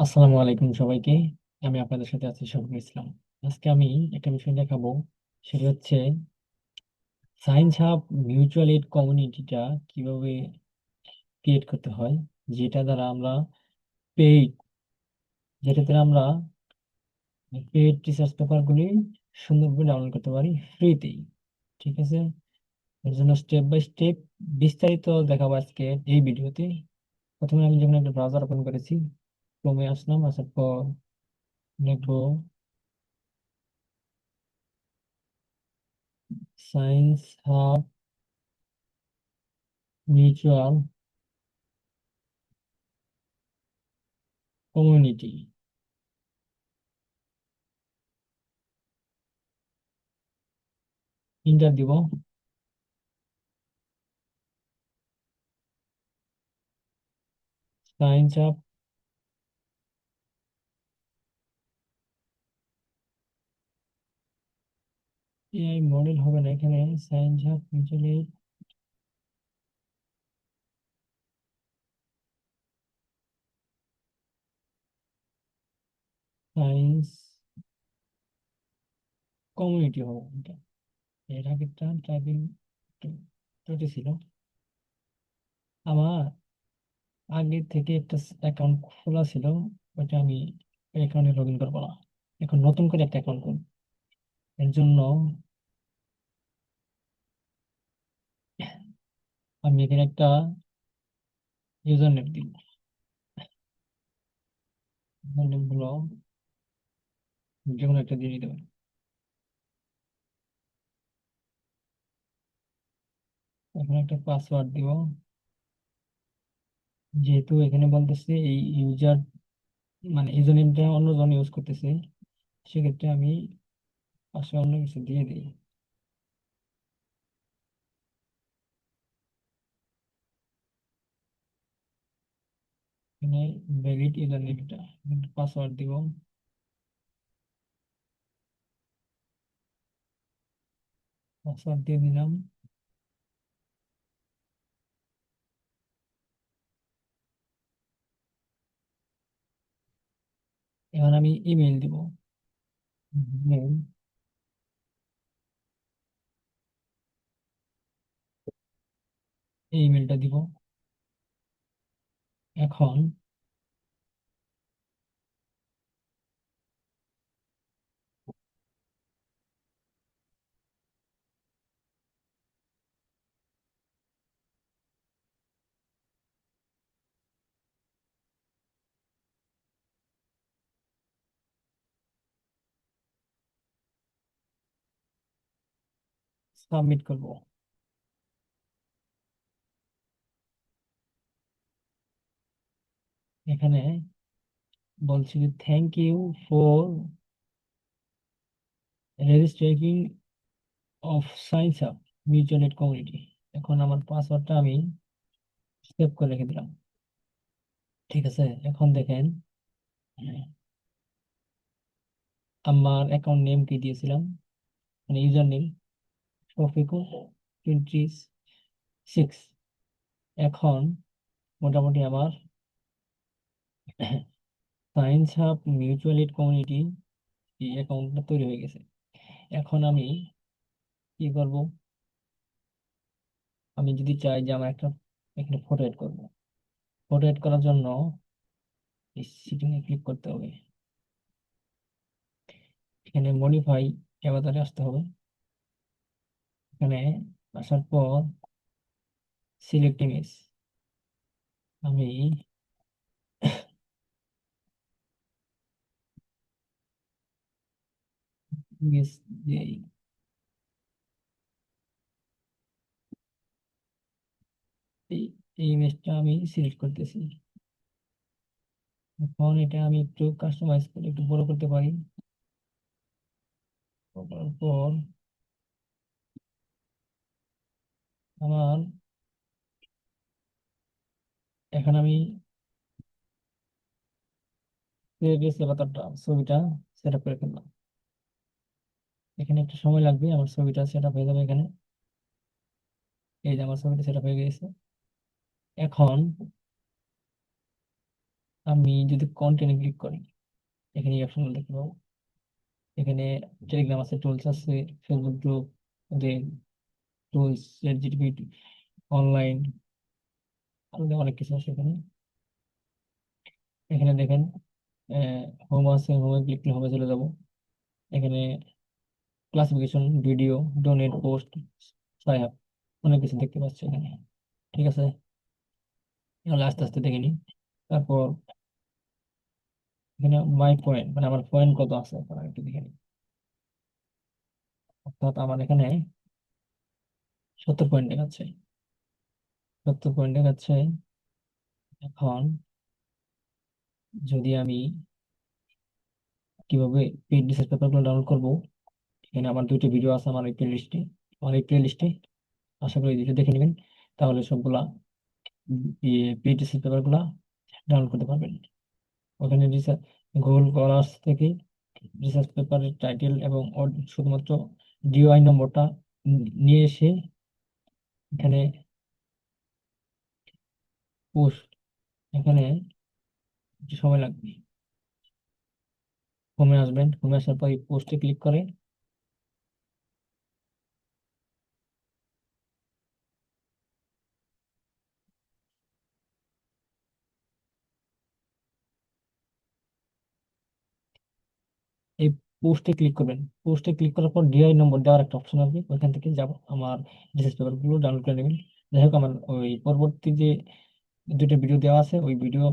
আসসালামু আলাইকুম সবাইকে। আমি আপনাদের সাথে আছি শফিকুল ইসলাম। আজকে আমি একটা বিষয় দেখাবো, সেটা হচ্ছে সায়েন্স হাব মিউচুয়াল এইড কমিউনিটিটা কিভাবে ক্রিয়েট করতে হয়, যেটা দ্বারা আমরা পেইড যেটা দ্বারা আমরা পেইড রিসার্চ পেপারগুলি সুন্দরভাবে ডাউনলোড করতে পারি ফ্রিতেই। ঠিক আছে, এর জন্য স্টেপ বাই স্টেপ বিস্তারিত দেখাবো আজকে এই ভিডিওতে। প্রথমে আমি যখন একটা ব্রাউজার ওপেন করেছি, ক্রোমে আসলাম, আসার পর লিখবো science hub mutual community, inter দিব। সায়েন্স হাব এআই মডেল হবে না এখানে, science hub mutually science community হবে এটা। এর আগেরটা টাইপিং ত্রুটি ছিল। আমার আগে থেকে একটা অ্যাকাউন্ট খোলা ছিল, ওটা আমি অ্যাকাউন্টে লগ ইন করবো না, এখন নতুন করে একটা অ্যাকাউন্ট করবো। এর জন্য আমি এখানে একটা ইউজার নেম দিব। ইউজার নেম হলো যে কোনো একটা দিয়ে দিতে পারি। এখন একটা পাসওয়ার্ড দিব। যেহেতু এখানে বলতেছে এই ইউজার মানে ইউজার নেমটা অন্যজন ইউজ করতেছে, সেক্ষেত্রে আমি পাশে অন্য কিছু দিয়ে দিই। এখানে ভ্যালিড ইউজার নেমটা, পাসওয়ার্ড দিব। পাসওয়ার্ড দিয়ে দিলাম। এবার আমি ইমেল দিব। ইমেল, এই ইমেলটা দিব। এখন সাবমিট করব। এখানে বলছি যে thank you for registering of science hub mutual aid community. এখন আমার পাসওয়ার্ডটা আমি সেভ করে রেখে দিলাম। ঠিক আছে, এখন দেখেন আমার অ্যাকাউন্ট নেম কি দিয়েছিলাম, মানে ইউজার নেম শফিকুল 26। এখন মোটামুটি আমার science hub mutual aid community এই অ্যাকাউন্টটা তৈরি হয়ে গেছে। এখন আমি কি করব, আমি যদি চাই যে আমার একটা এখানে ফটো এড করব, ফটো এড করার জন্য এই সেটিং এ ক্লিক করতে হবে। এখানে মডিফাই অ্যাভাটারে আসতে হবে। এখানে আসার পর সিলেক্ট ইমেজ, আমি ইমেজ দিই। এই এই ইমেজটা আমি সিলেক্ট করতেছি। এখন এটা আমি একটু কাস্টমাইজ করে একটু বড় করতে পারি। করার পর আমার এখন আমি অ্যাভাটারটা ছবিটা সেট আপ করে ফেললাম। এখানে একটু সময় লাগবে, আমার ছবিটা সেট আপ হয়ে যাবে এখানে। এই যে আমার ছবিটা সেট আপ হয়ে গেছে। এখন আমি যদি কন্টেন্টে ক্লিক করি, এখানে অপশন দেখতে পাবো। এখানে টেলিগ্রাম আছে, টুলস আছে, Facebook group, tools, chat GPT, online, আরো অনেক কিছু আছে এখানে। এখানে দেখেন হোম আছে, হোমে ক্লিক করলে হোমে চলে যাব। এখানে classification, video, donate, post, sign up, অনেক কিছু দেখতে পাচ্ছি এখানে। ঠিক আছে, তাহলে আস্তে আস্তে দেখে নিই। তারপর এখানে মাই পয়েন্ট, মানে আমার পয়েন্ট কত আছে এখন আমি একটু দেখে নিই। অর্থাৎ আমার এখানে 70 পয়েন্ট দেখাচ্ছে, 70 পয়েন্ট দেখাচ্ছে। এখন যদি আমি কিভাবে পেইড রিসার্চ পেপারগুলো ডাউনলোড করবো, এখানে আমার দুইটি ভিডিও আছে আমার এই প্লে লিস্টে। আমার এই প্লে লিস্টে আশা করি ভিডিও দেখে নেবেন, তাহলে সবগুলা পেইড রিসার্চ পেপারগুলা ডাউনলোড করতে পারবেন। ওখানে রিসার্চ, গুগল কলার্স থেকে রিসার্চ পেপারের টাইটেল এবং শুধুমাত্র ডিওআই নম্বরটা নিয়ে এসে এখানে পোস্ট, এখানে একটু সময় লাগবে। হোমে আসবেন, হোমে আসার পর এই পোস্টে ক্লিক করে এই পোস্টে ক্লিক করবেন। পোস্টে ক্লিক করার পর ডিআই নম্বর দেওয়ার একটা অপশন আসবে, ওইখান থেকে যাব আমার রিসার্চ পেপার গুলো ডাউনলোড করে নেবেন। যাই হোক, আমার ওই পরবর্তী যে দুটো ভিডিও দেওয়া আছে ওই ভিডিও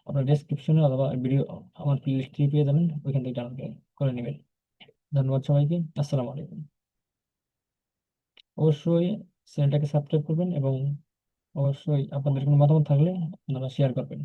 আপনার ডেসক্রিপশনে অথবা ভিডিও আমার প্লে লিস্টে পেয়ে যাবেন, ওইখান থেকে ডাউনলোড করে নেবেন। ধন্যবাদ সবাইকে, আসসালামু আলাইকুম। অবশ্যই চ্যানেলটাকে সাবস্ক্রাইব করবেন এবং অবশ্যই আপনাদের কোনো মতামত থাকলে আপনারা শেয়ার করবেন।